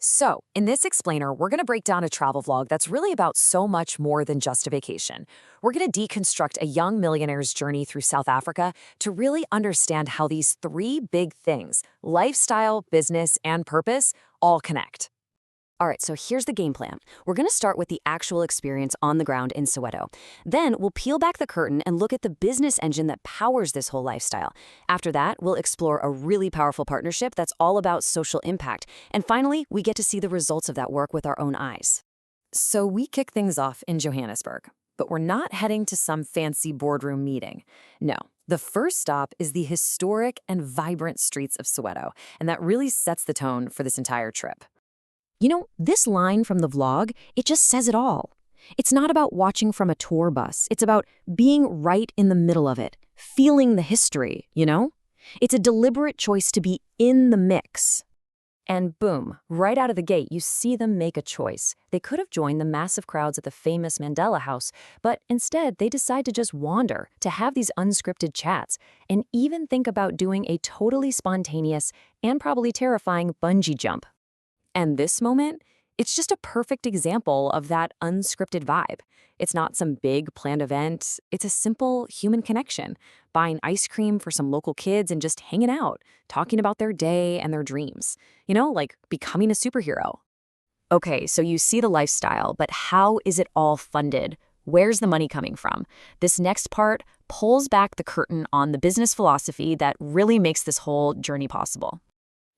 So, in this explainer, we're going to break down a travel vlog that's really about so much more than just a vacation. We're going to deconstruct a young millionaire's journey through South Africa to really understand how these three big things, lifestyle, business, and purpose, all connect. All right, so here's the game plan. We're going to start with the actual experience on the ground in Soweto. Then we'll peel back the curtain and look at the business engine that powers this whole lifestyle. After that, we'll explore a really powerful partnership that's all about social impact. And finally, we get to see the results of that work with our own eyes. So, we kick things off in Johannesburg, but we're not heading to some fancy boardroom meeting. No. The first stop is the historic and vibrant streets of Soweto, and that really sets the tone for this entire trip. You know, this line from the vlog, it just says it all. It's not about watching from a tour bus. It's about being right in the middle of it, feeling the history, you know? It's a deliberate choice to be in the mix. And boom, right out of the gate, you see them make a choice. They could have joined the massive crowds at the famous Mandela House, but instead they decide to just wander, to have these unscripted chats, and even think about doing a totally spontaneous and probably terrifying bungee jump. And this moment, it's just a perfect example of that unscripted vibe. It's not some big planned event. It's a simple human connection, buying ice cream for some local kids and just hanging out, talking about their day and their dreams. You know, like becoming a superhero. Okay, so you see the lifestyle, but how is it all funded? Where's the money coming from? This next part pulls back the curtain on the business philosophy that really makes this whole journey possible.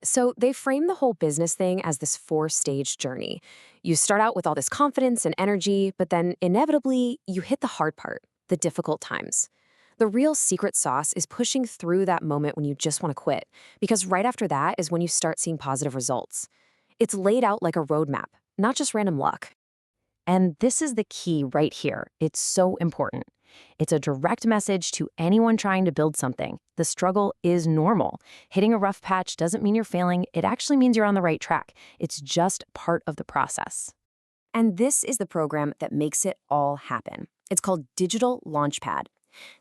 So they frame the whole business thing as this four-stage journey. You start out with all this confidence and energy, but then inevitably you hit the hard part, the difficult times. The real secret sauce is pushing through that moment when you just want to quit, because right after that is when you start seeing positive results. It's laid out like a roadmap, not just random luck. And this is the key right here. It's so important. It's a direct message to anyone trying to build something. The struggle is normal. Hitting a rough patch doesn't mean you're failing. It actually means you're on the right track. It's just part of the process. And this is the program that makes it all happen. It's called Digital Launchpad.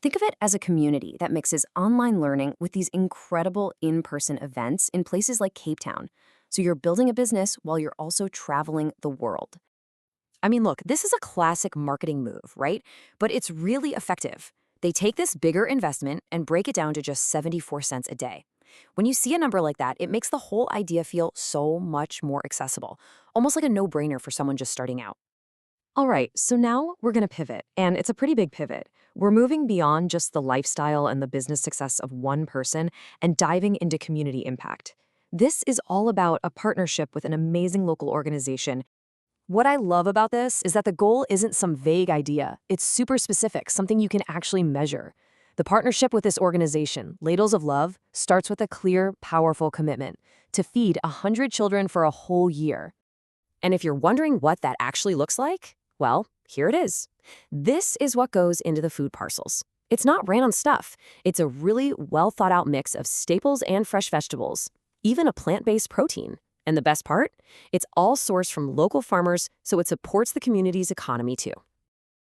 Think of it as a community that mixes online learning with these incredible in-person events in places like Cape Town. So you're building a business while you're also traveling the world. I mean, look, this is a classic marketing move, right? But it's really effective. They take this bigger investment and break it down to just 74 cents a day. When you see a number like that, it makes the whole idea feel so much more accessible, almost like a no-brainer for someone just starting out. All right, so now we're going to pivot, and it's a pretty big pivot. We're moving beyond just the lifestyle and the business success of one person and diving into community impact. This is all about a partnership with an amazing local organization. What I love about this is that the goal isn't some vague idea. It's super specific, something you can actually measure. The partnership with this organization, Ladles of Love, starts with a clear, powerful commitment to feed 100 children for a whole year. And if you're wondering what that actually looks like, well, here it is. This is what goes into the food parcels. It's not random stuff. It's a really well-thought-out mix of staples and fresh vegetables, even a plant-based protein. And the best part? It's all sourced from local farmers, so it supports the community's economy too.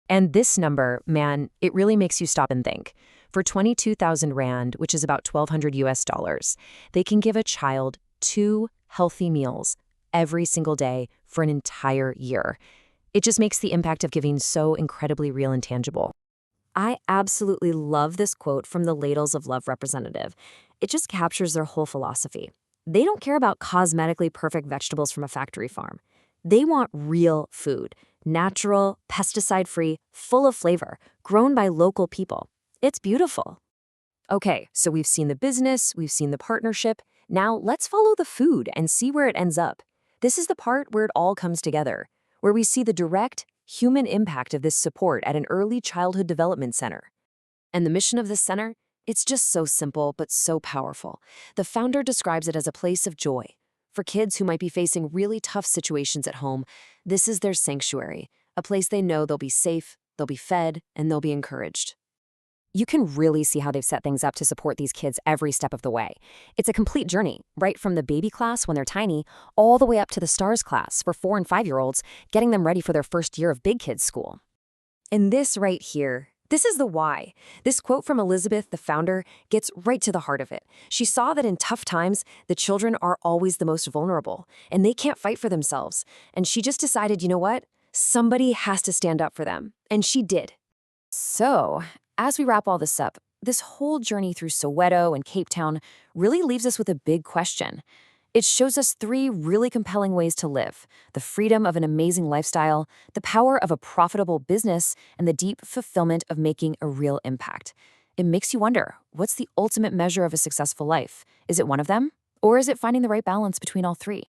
And this number, man, it really makes you stop and think. For 22,000 Rand, which is about $1,200, they can give a child 2 healthy meals every single day for an entire year. It just makes the impact of giving so incredibly real and tangible. I absolutely love this quote from the Ladles of Love representative. It just captures their whole philosophy. They don't care about cosmetically perfect vegetables from a factory farm. They want real food, natural, pesticide-free, full of flavor, grown by local people. It's beautiful. Okay, so we've seen the business, we've seen the partnership. Now let's follow the food and see where it ends up. This is the part where it all comes together, where we see the direct, human impact of this support at an early childhood development center. And the mission of this center? It's just so simple, but so powerful. The founder describes it as a place of joy. For kids who might be facing really tough situations at home, this is their sanctuary, a place they know they'll be safe, they'll be fed, and they'll be encouraged. You can really see how they've set things up to support these kids every step of the way. It's a complete journey, right from the baby class when they're tiny, all the way up to the STARS class for 4- and 5-year-olds, getting them ready for their first year of big kids school. And this right here, This is the why. This quote from Elizabeth, the founder, gets right to the heart of it. She saw that in tough times, the children are always the most vulnerable, and they can't fight for themselves. And she just decided, you know what? Somebody has to stand up for them. And she did. So, as we wrap all this up, this whole journey through Soweto and Cape Town really leaves us with a big question. It shows us three really compelling ways to live: the freedom of an amazing lifestyle, the power of a profitable business, and the deep fulfillment of making a real impact. It makes you wonder, what's the ultimate measure of a successful life? Is it one of them? Or is it finding the right balance between all three?